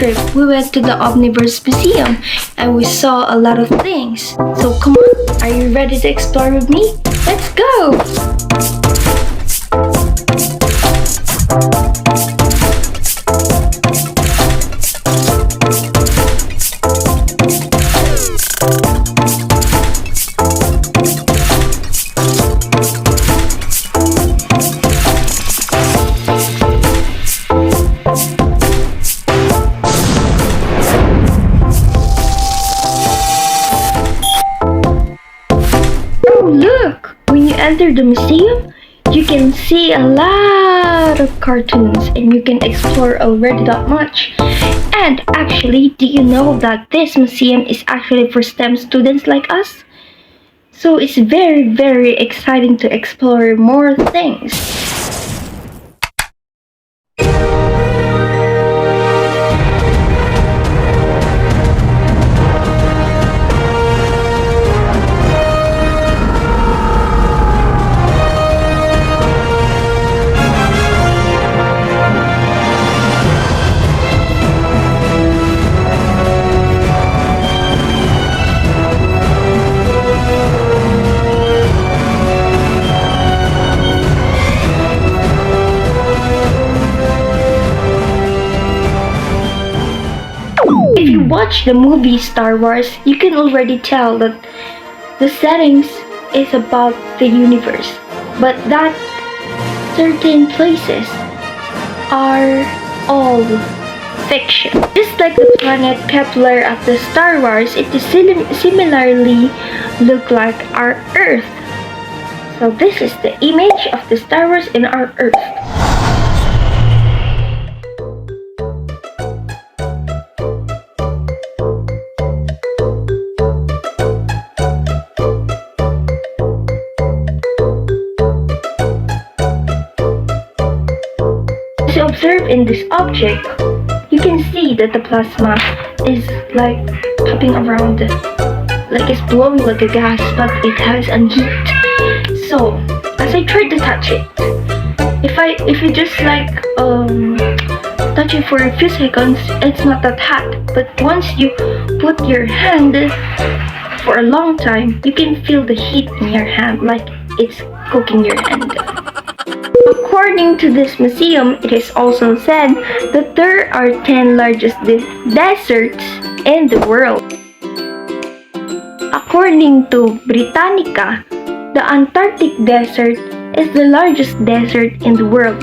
trip, we went to the Omniverse Museum and we saw a lot of things. So come on, are you ready to explore with me? Let's go! Look! When you enter the museum, you can see a lot of cartoons and you can explore already that much. And actually, do you know that this museum is actually for STEM students like us? So it's very exciting to explore more things. If you watch the movie Star Wars, you can already tell that the settings is about the universe, but that certain places are all fiction. Just like the planet Kepler of the Star Wars, it is similarly look like our Earth. So this is the image of the Star Wars in our Earth. As you observe in this object, you can see that the plasma is like popping around, like it's blowing like a gas, but it has a heat. So, as I try to touch it, if you just like touch it for a few seconds, it's not that hot. But once you put your hand for a long time, you can feel the heat in your hand, like it's cooking your hand. According to this museum, it is also said that there are 10 largest deserts in the world. According to Britannica, the Antarctic Desert is the largest desert in the world,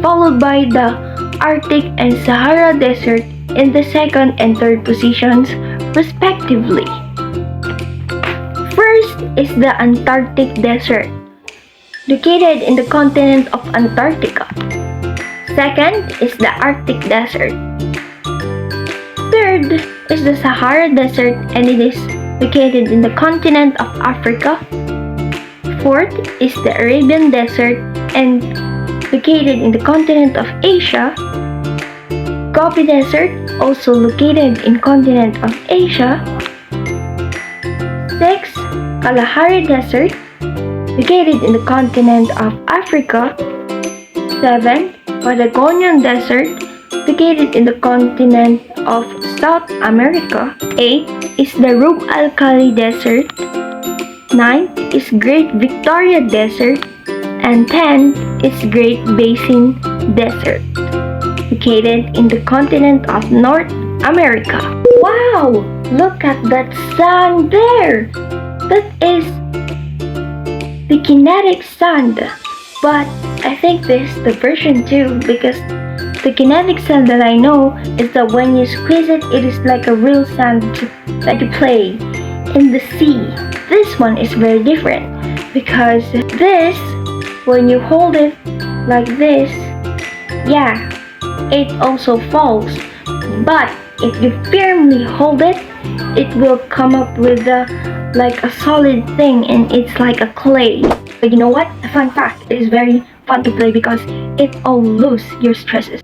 followed by the Arctic and Sahara Desert in the second and third positions, respectively. First is the Antarctic Desert, located in the continent of Antarctica. Second is the Arctic Desert. Third is the Sahara Desert, and it is located in the continent of Africa. Fourth is the Arabian Desert and located in the continent of Asia. Gobi Desert, also located in continent of Asia. Sixth, Kalahari Desert, located in the continent of Africa. 7. Patagonian Desert, located in the continent of South America. 8 is the Rub al Khali Desert. 9 is Great Victoria Desert. And 10 is Great Basin Desert, located in the continent of North America. Wow! Look at that sand there! That is the kinetic sand, but I think this is the version 2 because the kinetic sand that I know is that when you squeeze it, it is like a real sand that you play in the sea. This one is very different because this, when you hold it like this, yeah, it also falls, but if you firmly hold it, it will come up with like a solid thing, and it's like a clay. But you know what? A fun fact, it is very fun to play because it all loses your stresses.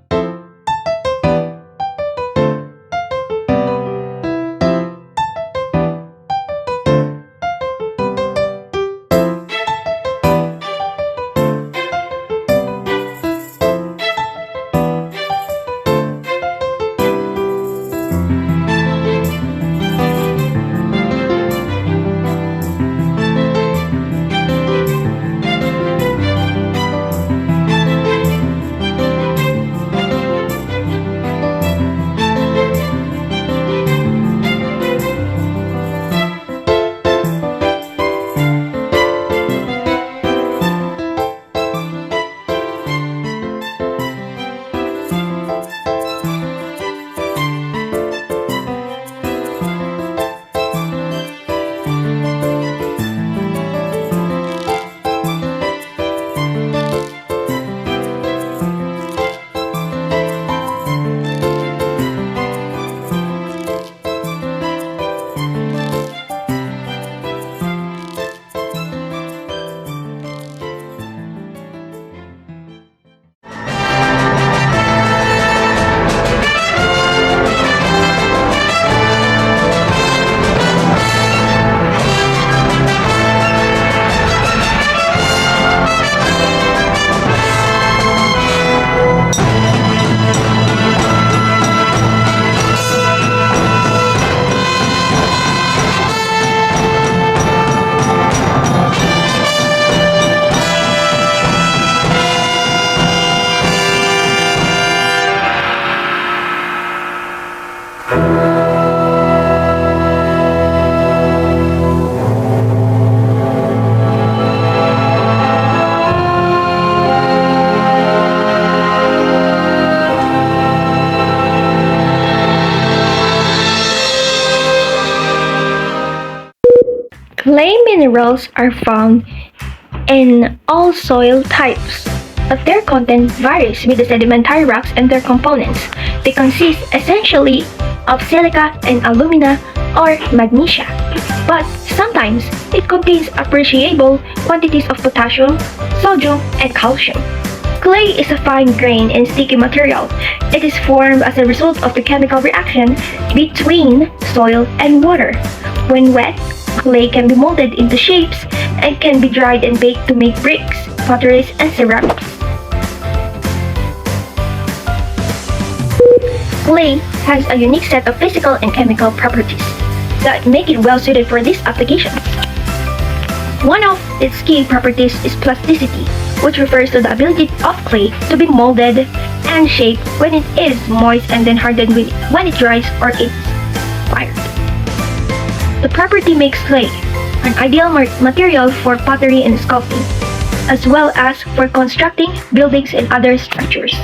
Clay minerals are found in all soil types, but their content varies with the sedimentary rocks and their components. They consist essentially of silica and alumina or magnesia, but sometimes it contains appreciable quantities of potassium, sodium, and calcium. Clay is a fine-grained and sticky material. It is formed as a result of the chemical reaction between soil and water. When wet, clay can be molded into shapes and can be dried and baked to make bricks, potteries, and ceramics. Clay has a unique set of physical and chemical properties that make it well suited for this application. One of its key properties is plasticity, which refers to the ability of clay to be molded and shaped when it is moist and then hardened when it dries or is fired. The property makes clay an ideal material for pottery and sculpting, as well as for constructing buildings and other structures.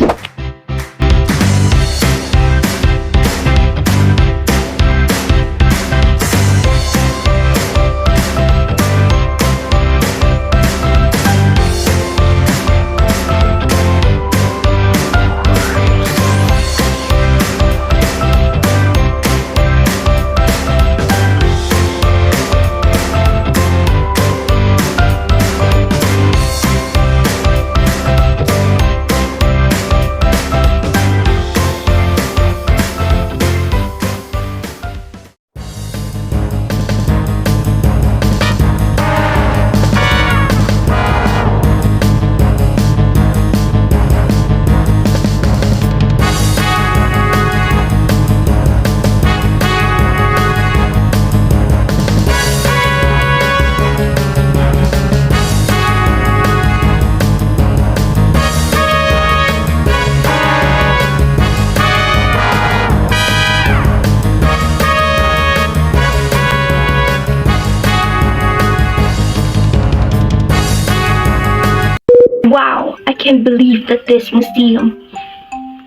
Wow, I can't believe that this museum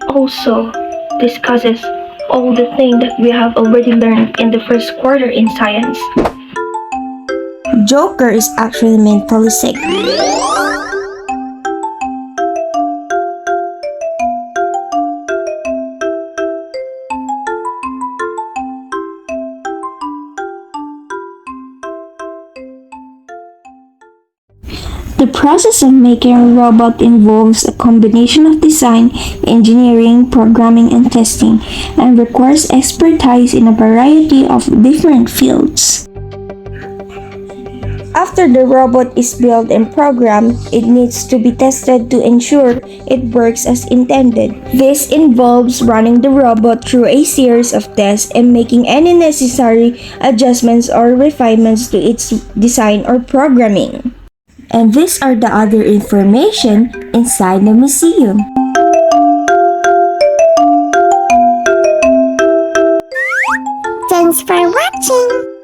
also discusses all the things that we have already learned in the first quarter in science. Joker is actually mentally sick. The process of making a robot involves a combination of design, engineering, programming, and testing, and requires expertise in a variety of different fields. After the robot is built and programmed, it needs to be tested to ensure it works as intended. This involves running the robot through a series of tests and making any necessary adjustments or refinements to its design or programming. And these are the other information inside the museum. Thanks for watching!